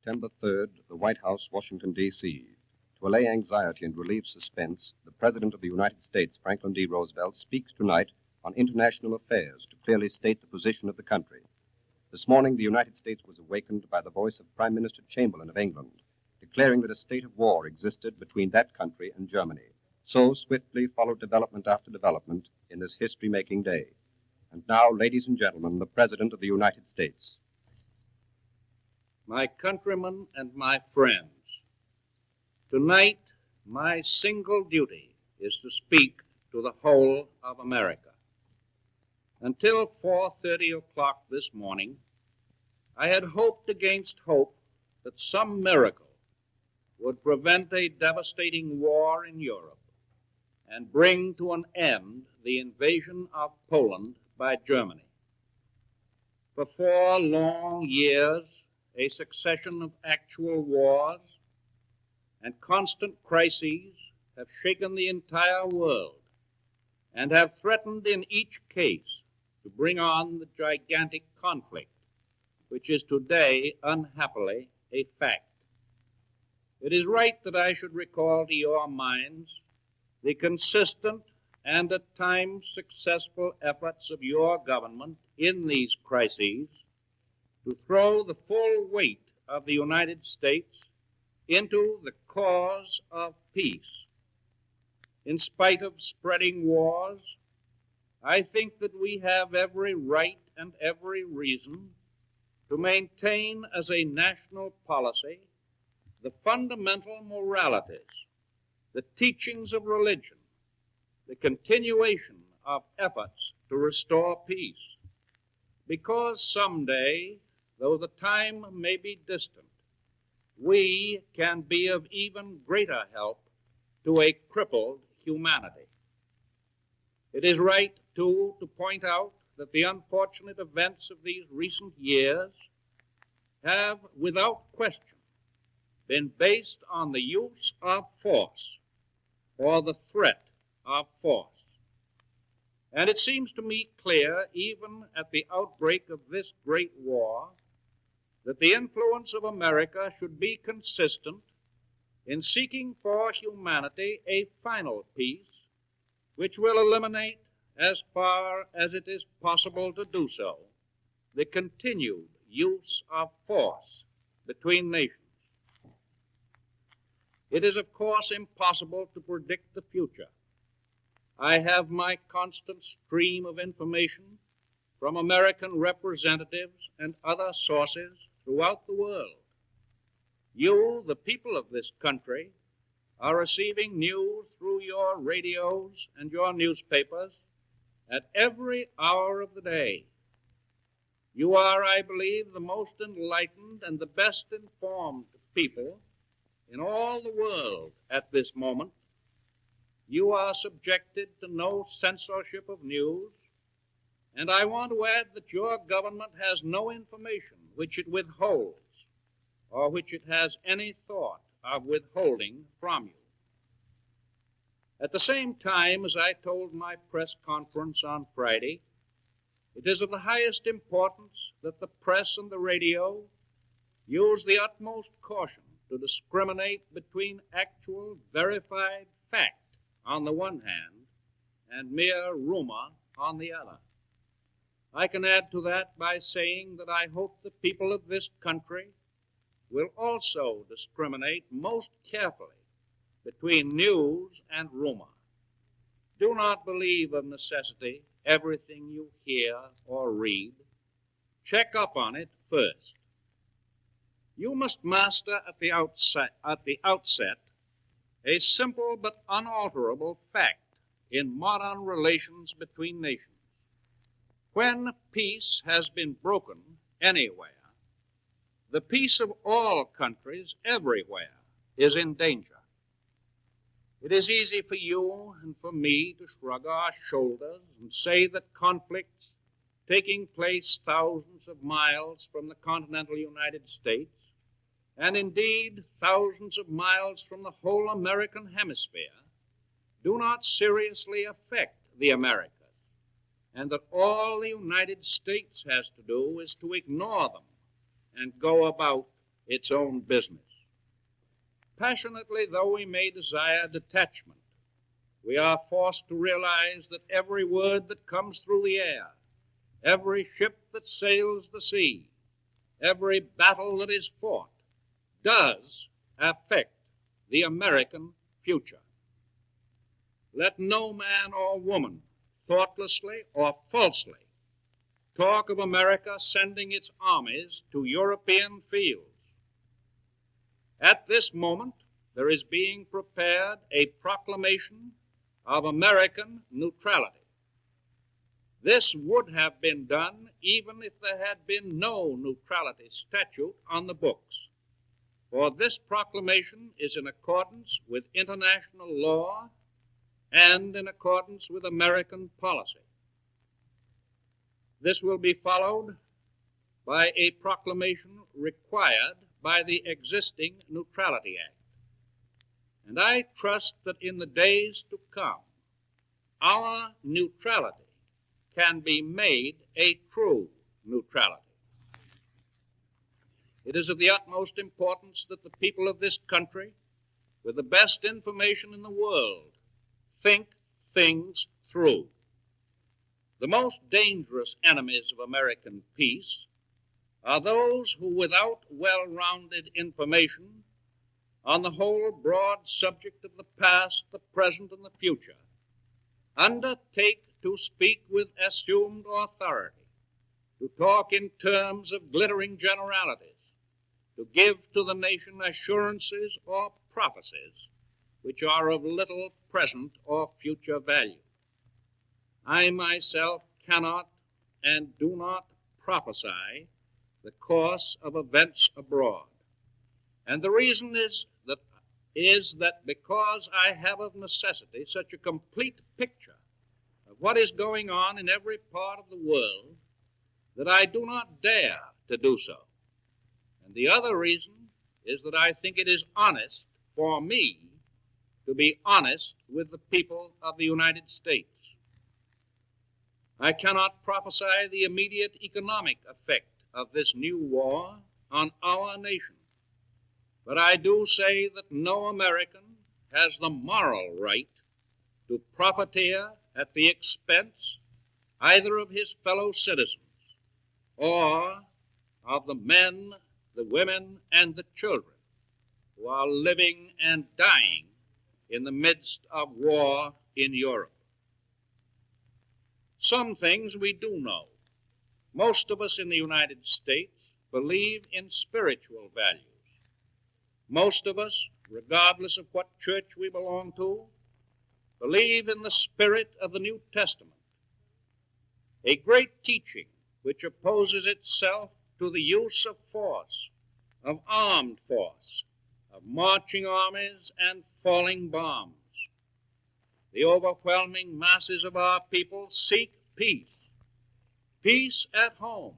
September 3rd, the White House, Washington, D.C. To allay anxiety and relieve suspense, the President of the United States, Franklin D. Roosevelt, speaks tonight on international affairs to clearly state the position of the country. This morning, the United States was awakened by the voice of Prime Minister Chamberlain of England, declaring that a state of war existed between that country and Germany. So swiftly followed development after development in this history-making day. And now, ladies and gentlemen, the President of the United States. My countrymen and my friends, tonight my single duty is to speak to the whole of America. Until 4:30 o'clock this morning, I had hoped against hope that some miracle would prevent a devastating war in Europe and bring to an end the invasion of Poland by Germany. For 4 long years, a succession of actual wars and constant crises have shaken the entire world and have threatened in each case to bring on the gigantic conflict, which is today, unhappily, a fact. It is right that I should recall to your minds the consistent and at times successful efforts of your government in these crises to throw the full weight of the United States into the cause of peace. In spite of spreading wars, I think that we have every right and every reason to maintain as a national policy the fundamental moralities, the teachings of religion, the continuation of efforts to restore peace, because someday, though the time may be distant, we can be of even greater help to a crippled humanity. It is right, too, to point out that the unfortunate events of these recent years have, without question, been based on the use of force or the threat of force. And it seems to me clear, even at the outbreak of this great war, that the influence of America should be consistent in seeking for humanity a final peace which will eliminate, as far as it is possible to do so, the continued use of force between nations. It is, of course, impossible to predict the future. I have my constant stream of information from American representatives and other sources throughout the world. You, the people of this country, are receiving news through your radios and your newspapers at every hour of the day. You are, I believe, the most enlightened and the best informed people in all the world at this moment. You are subjected to no censorship of news, and I want to add that your government has no information which it withholds or which it has any thought of withholding from you. At the same time, as I told my press conference on Friday, it is of the highest importance that the press and the radio use the utmost caution to discriminate between actual, verified fact on the one hand and mere rumor on the other. I can add to that by saying that I hope the people of this country will also discriminate most carefully between news and rumor. Do not believe of necessity everything you hear or read. Check up on it first. You must master at the outset a simple but unalterable fact in modern relations between nations. When peace has been broken anywhere, the peace of all countries everywhere is in danger. It is easy for you and for me to shrug our shoulders and say that conflicts taking place thousands of miles from the continental United States, and indeed thousands of miles from the whole American hemisphere, do not seriously affect the Americas, and that all the United States has to do is to ignore them and go about its own business. Passionately though we may desire detachment, we are forced to realize that every word that comes through the air, every ship that sails the sea, every battle that is fought, does affect the American future. Let no man or woman, thoughtlessly or falsely, talk of America sending its armies to European fields. At this moment, there is being prepared a proclamation of American neutrality. This would have been done even if there had been no neutrality statute on the books, for this proclamation is in accordance with international law and in accordance with American policy. This will be followed by a proclamation required by the existing Neutrality Act. And I trust that in the days to come, our neutrality can be made a true neutrality. It is of the utmost importance that the people of this country, with the best information in the world, think things through. The most dangerous enemies of American peace are those who, without well-rounded information on the whole broad subject of the past, the present, and the future, undertake to speak with assumed authority, to talk in terms of glittering generalities, to give to the nation assurances or prophecies which are of little present or future value. I myself cannot and do not prophesy the course of events abroad. And the reason is that because I have of necessity such a complete picture of what is going on in every part of the world that I do not dare to do so. And the other reason is that I think it is honest for me to be honest with the people of the United States. I cannot prophesy the immediate economic effect of this new war on our nation, but I do say that no American has the moral right to profiteer at the expense either of his fellow citizens or of the men, the women, and the children who are living and dying in the midst of war in Europe. Some things we do know. Most of us in the United States believe in spiritual values. Most of us, regardless of what church we belong to, believe in the spirit of the New Testament, a great teaching which opposes itself to the use of force, of armed force, of marching armies and falling bombs. The overwhelming masses of our people seek peace, peace at home,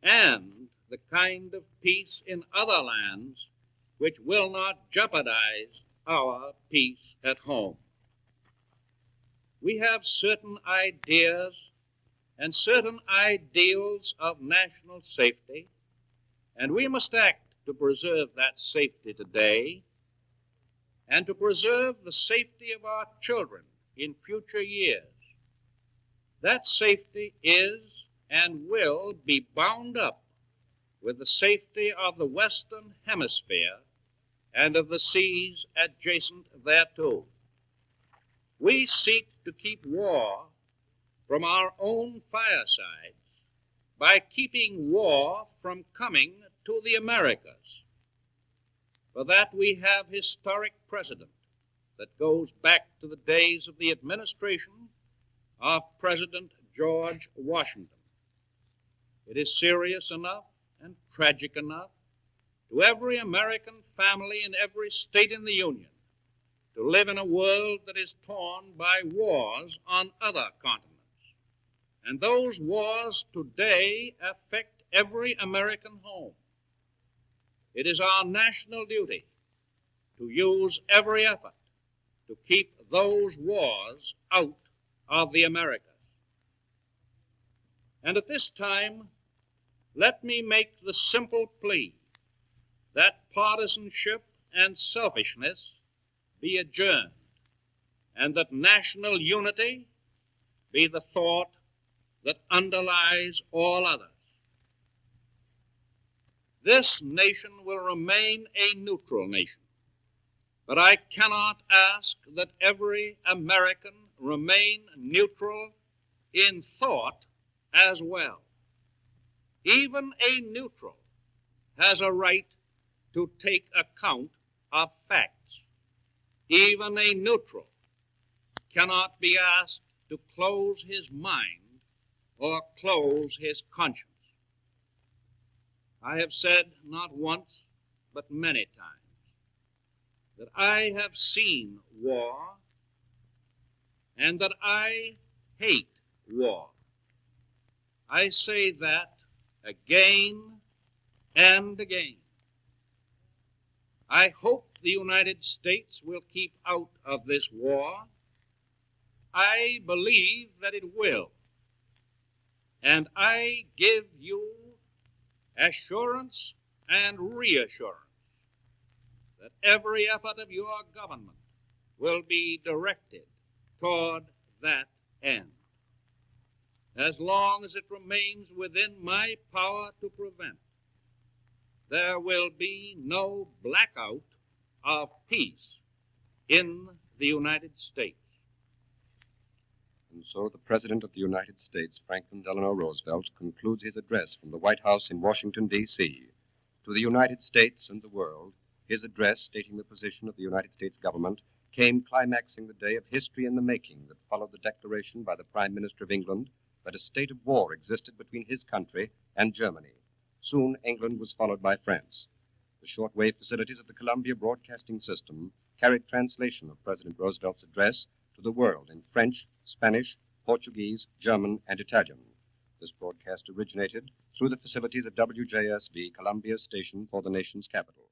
and the kind of peace in other lands which will not jeopardize our peace at home. We have certain ideas and certain ideals of national safety, and we must act to preserve that safety today and to preserve the safety of our children in future years. That safety is and will be bound up with the safety of the Western Hemisphere and of the seas adjacent thereto. We seek to keep war from our own firesides by keeping war from coming to the Americas. For that we have historic precedent that goes back to the days of the administration of President George Washington. It is serious enough and tragic enough to every American family in every state in the Union to live in a world that is torn by wars on other continents. And those wars today affect every American home. It is our national duty to use every effort to keep those wars out of the Americas. And at this time, let me make the simple plea that partisanship and selfishness be adjourned, and that national unity be the thought that underlies all others. This nation will remain a neutral nation, but I cannot ask that every American remain neutral in thought as well. Even a neutral has a right to take account of facts. Even a neutral cannot be asked to close his mind or close his conscience. I have said not once, but many times, that I have seen war and that I hate war. I say that again and again. I hope the United States will keep out of this war. I believe that it will. And I give you assurance and reassurance that every effort of your government will be directed toward that end. As long as it remains within my power to prevent, there will be no blackout of peace in the United States. And so the President of the United States, Franklin Delano Roosevelt, concludes his address from the White House in Washington, D.C. To the United States and the world, his address stating the position of the United States government came climaxing the day of history in the making that followed the declaration by the Prime Minister of England that a state of war existed between his country and Germany. Soon England was followed by France. The shortwave facilities of the Columbia Broadcasting System carried translation of President Roosevelt's address to the world in French, Spanish, Portuguese, German, and Italian. This broadcast originated through the facilities of WJSV, Columbia's station for the nation's capital.